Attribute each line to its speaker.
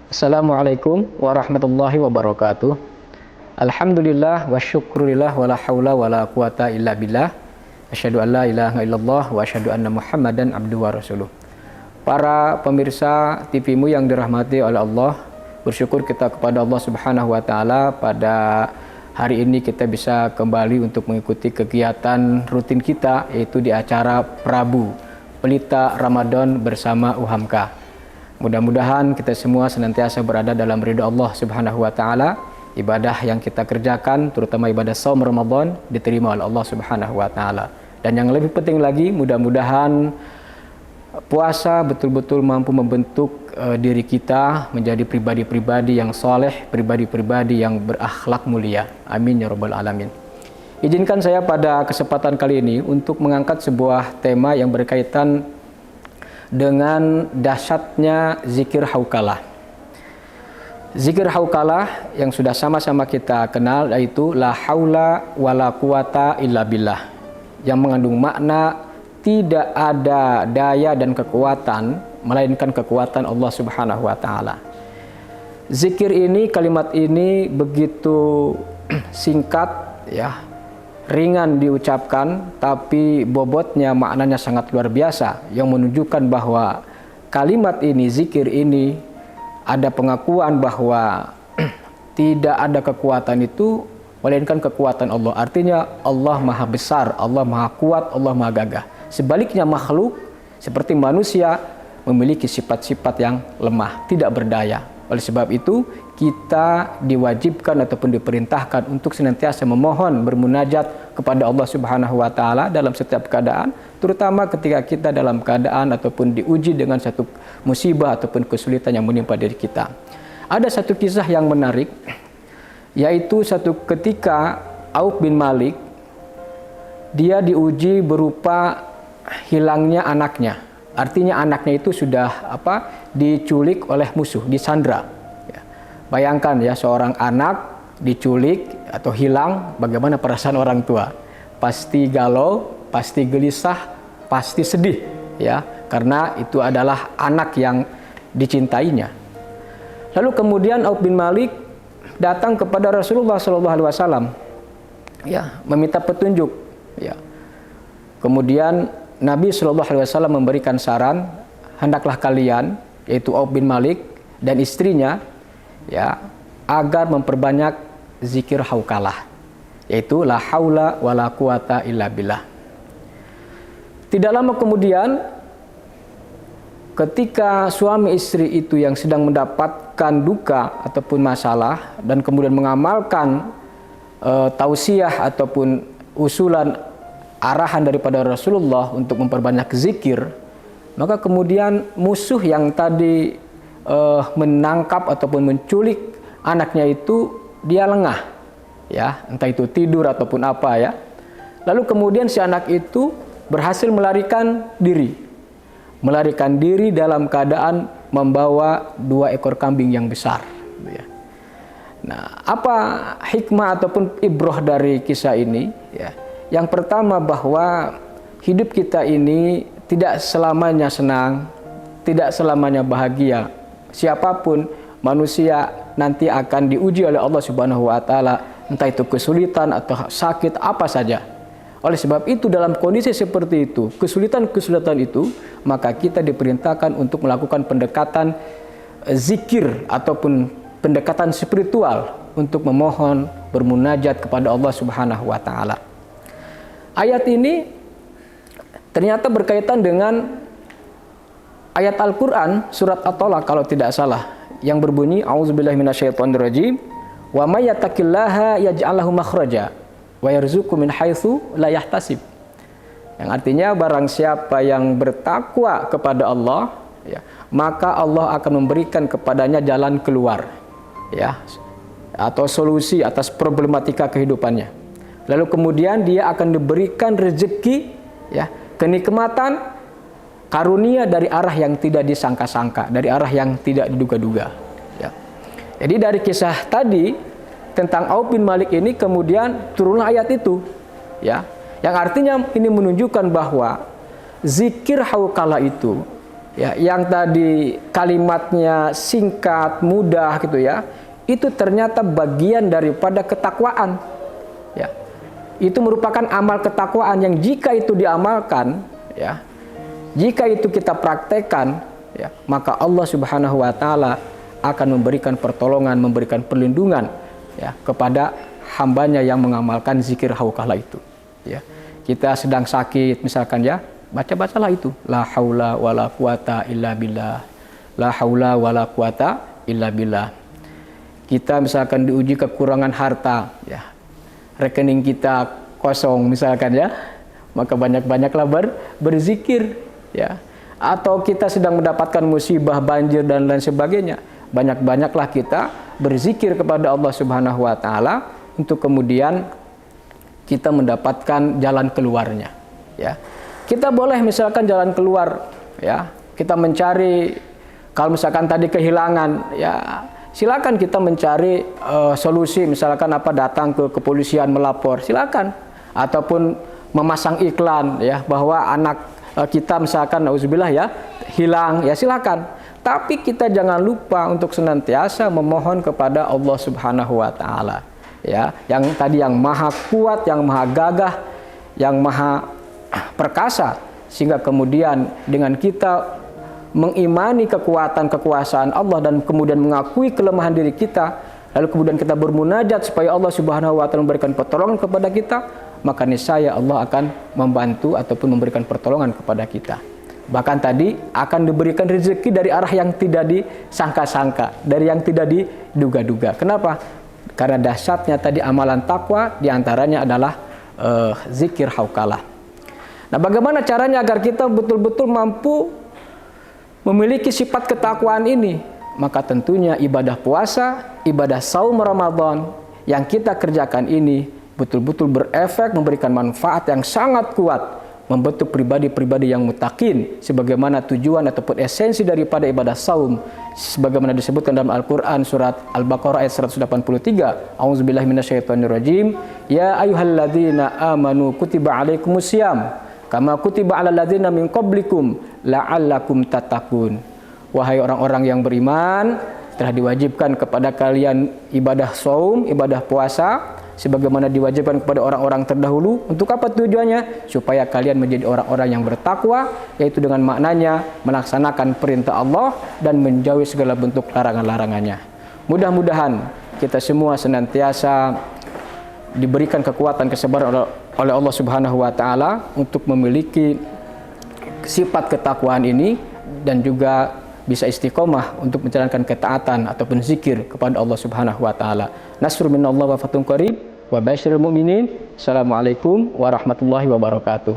Speaker 1: Assalamualaikum warahmatullahi wabarakatuh. Alhamdulillah wa syukurillah wa la hawla wa la quwata illa billah. Asyhadu an la ilaha illallah wa asyhadu anna Muhammadan abduhu wa rasuluh. Para pemirsa TV-mu yang dirahmati oleh Allah, bersyukur kita kepada Allah Subhanahu wa taala pada hari ini kita bisa kembali untuk mengikuti kegiatan rutin kita, yaitu di acara Prabu Pelita Ramadan bersama UHAMKA. Mudah-mudahan kita semua senantiasa berada dalam ridha Allah Subhanahu wa taala. Ibadah yang kita kerjakan, terutama ibadah shaum Ramadan, diterima oleh Allah Subhanahu wa taala. Dan yang lebih penting lagi, mudah-mudahan puasa betul-betul mampu membentuk diri kita menjadi pribadi-pribadi yang soleh, pribadi-pribadi yang berakhlak mulia. Amin ya rabbal alamin. Izinkan saya pada kesempatan kali ini untuk mengangkat sebuah tema yang berkaitan dengan dahsyatnya zikir haukalah. Zikir haukalah yang sudah sama-sama kita kenal, yaitu la haula wala quwata illa billah, yang mengandung makna tidak ada daya dan kekuatan melainkan kekuatan Allah Subhanahu wa taala. Zikir ini, kalimat ini begitu singkat ya, ringan diucapkan, tapi bobotnya, maknanya sangat luar biasa, yang menunjukkan bahwa kalimat ini, zikir ini, ada pengakuan bahwa tidak ada kekuatan itu melainkan kekuatan Allah. Artinya Allah maha besar, Allah maha kuat, Allah maha gagah. Sebaliknya makhluk seperti manusia memiliki sifat-sifat yang lemah, tidak berdaya. Oleh sebab itu kita diwajibkan ataupun diperintahkan untuk senantiasa memohon, bermunajat kepada Allah Subhanahu wa taala dalam setiap keadaan, terutama ketika kita dalam keadaan ataupun diuji dengan satu musibah ataupun kesulitan yang menimpa diri kita. Ada satu kisah yang menarik, yaitu satu ketika Auf bin Malik dia diuji berupa hilangnya anaknya. Artinya anaknya itu sudah diculik oleh musuh, disandra. Ya. Bayangkan ya, seorang anak diculik atau hilang, bagaimana perasaan orang tua? Pasti galau, pasti gelisah, pasti sedih, ya, karena itu adalah anak yang dicintainya. Lalu kemudian Auf bin Malik datang kepada Rasulullah SAW, ya, meminta petunjuk. Ya. Kemudian Nabi SAW memberikan saran, hendaklah kalian, yaitu Auf bin Malik dan istrinya, ya, agar memperbanyak zikir haukalah, yaitu la haula wala quwata illa billah. Tidak lama kemudian, ketika suami istri itu yang sedang mendapatkan duka ataupun masalah dan kemudian mengamalkan tausiah ataupun usulan arahan daripada Rasulullah untuk memperbanyak zikir, maka kemudian musuh yang tadi menangkap ataupun menculik anaknya itu dia lengah, ya, entah itu tidur ataupun apa ya. Lalu kemudian si anak itu berhasil melarikan diri dalam keadaan membawa 2 ekor kambing yang besar. Ya. Nah, apa hikmah ataupun ibrah dari kisah ini? Ya. Yang pertama, bahwa hidup kita ini tidak selamanya senang, tidak selamanya bahagia. Siapapun manusia nanti akan diuji oleh Allah Subhanahu wa taala, entah itu kesulitan atau sakit apa saja. Oleh sebab itu dalam kondisi seperti itu, kesulitan-kesulitan itu, maka kita diperintahkan untuk melakukan pendekatan zikir ataupun pendekatan spiritual untuk memohon, bermunajat kepada Allah Subhanahu wa taala. Ayat ini ternyata berkaitan dengan ayat Al-Quran surat At-Tolaq kalau tidak salah, yang berbunyi a'udzubillahi minasyaitonirrajim wa may yattaqillaha yaj'al lahu makhraja wa yarzuqhu min haitsu la yahtasib. Yang artinya barang siapa yang bertakwa kepada Allah, ya, maka Allah akan memberikan kepadanya jalan keluar, ya, atau solusi atas problematika kehidupannya. Lalu kemudian dia akan diberikan rezeki, ya, kenikmatan, karunia dari arah yang tidak disangka-sangka, dari arah yang tidak diduga-duga. Ya. Jadi dari kisah tadi tentang Auf bin Malik ini kemudian turunlah ayat itu, ya, yang artinya ini menunjukkan bahwa zikir haukalah itu ya, yang tadi kalimatnya singkat, mudah gitu ya, itu ternyata bagian daripada ketakwaan. Ya, itu merupakan amal ketakwaan yang jika itu diamalkan, ya, jika itu kita praktekkan, ya, maka Allah Subhanahu wa taala akan memberikan pertolongan, memberikan perlindungan, ya, kepada hambanya yang mengamalkan zikir hauqalah itu. Ya. Kita sedang sakit misalkan ya, baca-bacalah itu. La haula wala quwata illa billah. La haula wala quwata illa billah. Kita misalkan diuji kekurangan harta, ya, rekening kita kosong misalkan ya, maka banyak-banyaklah berzikir, ya. Atau kita sedang mendapatkan musibah, banjir dan lain sebagainya, banyak-banyaklah kita berzikir kepada Allah Subhanahu wa taala untuk kemudian kita mendapatkan jalan keluarnya, ya. Kita boleh misalkan jalan keluar, ya, kita mencari, kalau misalkan tadi kehilangan, ya, silakan kita mencari solusi, misalkan apa, datang ke kepolisian melapor, silakan, ataupun memasang iklan, ya, bahwa anak kita misalkan nauzubillah ya hilang, ya silakan. Tapi kita jangan lupa untuk senantiasa memohon kepada Allah Subhanahu wa taala, ya, yang tadi yang maha kuat, yang maha gagah, yang maha perkasa, sehingga kemudian dengan kita mengimani kekuatan kekuasaan Allah dan kemudian mengakui kelemahan diri kita, lalu kemudian kita bermunajat supaya Allah Subhanahu wa taala memberikan pertolongan kepada kita, maka niscaya Allah akan membantu ataupun memberikan pertolongan kepada kita. Bahkan tadi akan diberikan rezeki dari arah yang tidak disangka-sangka, dari yang tidak diduga-duga. Kenapa? Karena dahsyatnya tadi amalan takwa, diantaranya adalah zikir hauqalah. Nah, bagaimana caranya agar kita betul-betul mampu memiliki sifat ketakwaan ini? Maka tentunya ibadah puasa, ibadah saum Ramadan yang kita kerjakan ini betul-betul berefek, memberikan manfaat yang sangat kuat, membentuk pribadi-pribadi yang muttaqin, sebagaimana tujuan ataupun esensi daripada ibadah saum, sebagaimana disebutkan dalam Al-Quran surat Al-Baqarah ayat 183. A'udzubillahi minasyaitonirrajim. Ya ayyuhalladzina amanu kutiba alaikumusiyam kama kutiba alal ladzina min qablikum la'allakum tattaqun. Wahai orang-orang yang beriman, telah diwajibkan kepada kalian ibadah saum, ibadah puasa, sebagaimana diwajibkan kepada orang-orang terdahulu. Untuk apa tujuannya? Supaya kalian menjadi orang-orang yang bertakwa, yaitu dengan maknanya melaksanakan perintah Allah dan menjauhi segala bentuk larangan-larangannya. Mudah-mudahan kita semua senantiasa diberikan kekuatan kesabaran oleh Allah Subhanahu wa taala untuk memiliki sifat ketakwaan ini, dan juga bisa istiqomah untuk menjalankan ketaatan ataupun zikir kepada Allah Subhanahu wa taala. Nasrun minallah wa fathun qarib wa basyiril mu'minin. Assalamualaikum warahmatullahi wabarakatuh.